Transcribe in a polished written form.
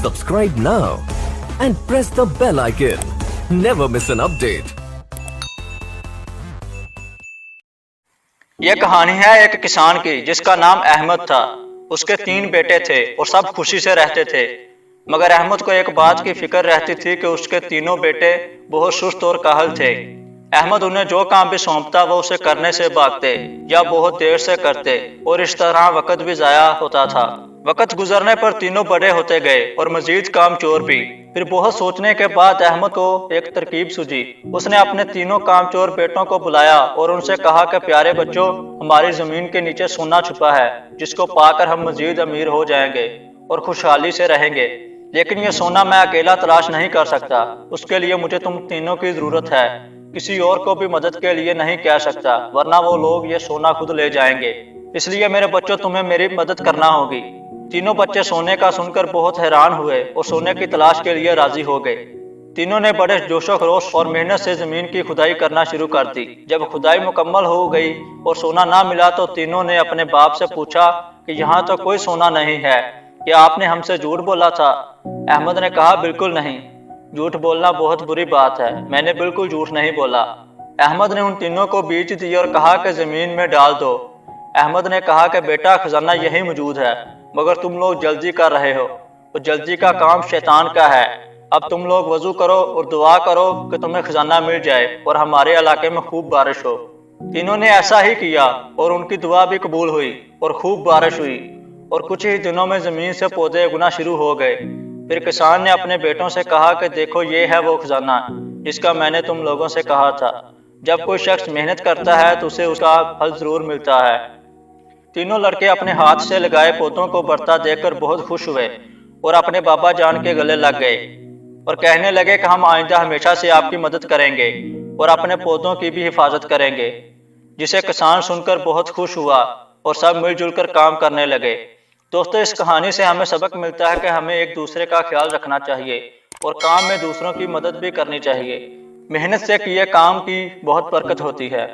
Subscribe now and press the bell icon. Never miss an update. यह कहानी है एक किसान की जिसका नाम अहमद था। उसके 3 बेटे थे और सब खुशी से रहते थे, मगर अहमद को एक बात की फिक्र रहती थी कि उसके तीनों बेटे बहुत सुस्त और काहल थे। अहमद उन्हें जो काम भी सौंपता वो उसे करने से भागते या बहुत देर से करते और इस तरह वक्त भी जाया होता था। वक्त गुजरने पर तीनों बड़े होते गए और मजीद काम चोर भी। फिर बहुत सोचने के बाद अहमद को एक तरकीब सूझी। उसने अपने तीनों कामचोर बेटों को बुलाया और उनसे कहा कि प्यारे बच्चों, हमारी जमीन के नीचे सोना छुपा है जिसको पाकर हम मजीद अमीर हो जाएंगे और खुशहाली से रहेंगे। लेकिन ये सोना मैं अकेला तलाश नहीं कर सकता, उसके लिए मुझे तुम तीनों की जरूरत है। किसी और को भी मदद के लिए नहीं कह सकता, वरना वो लोग ये सोना खुद ले जाएंगे। इसलिए मेरे बच्चों, तुम्हें मेरी मदद करना होगी। तीनों बच्चे सोने का सुनकर बहुत हैरान हुए और सोने की तलाश के लिए राजी हो गए। तीनों ने बड़े जोशो खरोश और मेहनत से जमीन की खुदाई करना शुरू कर दी। जब खुदाई मुकम्मल हो गई और सोना ना मिला तो तीनों ने अपने बाप से पूछा कि यहाँ तो कोई सोना नहीं है, क्या आपने हमसे झूठ बोला था? अहमद ने कहा, बिल्कुल नहीं, झूठ बोलना बहुत बुरी बात है, मैंने बिल्कुल झूठ नहीं बोला। अहमद ने उन तीनों को बीज दी और कहा कि जमीन में डाल दो। अहमद ने कहा कि बेटा, खजाना यही मौजूद है, मगर तुम लोग जल्दी कर रहे हो और जल्दी का काम शैतान का है। अब तुम लोग वजू करो और दुआ करो कि तुम्हें खजाना मिल जाए और हमारे इलाके में खूब बारिश हो। तीनों ने ऐसा ही किया और उनकी दुआ भी कबूल हुई और खूब बारिश हुई और कुछ ही दिनों में जमीन से पौधे उगना शुरू हो गए। फिर किसान ने अपने बेटों से कहा कि देखो, ये है वो खजाना जिसका मैंने तुम लोगों से कहा था। जब कोई शख्स मेहनत करता है तो उसे उसका फल जरूर मिलता है। तीनों लड़के अपने हाथ से लगाए पौधों को बढ़ता देखकर बहुत खुश हुए और अपने बाबा जान के गले लग गए और कहने लगे कि हम आइंदा हमेशा से आपकी मदद करेंगे और अपने पौधों की भी हिफाजत करेंगे। जिसे किसान सुनकर बहुत खुश हुआ और सब मिलजुल कर काम करने लगे। दोस्तों, इस कहानी से हमें सबक मिलता है कि हमें एक दूसरे का ख्याल रखना चाहिए और काम में दूसरों की मदद भी करनी चाहिए। मेहनत से किए काम की बहुत बरकत होती है।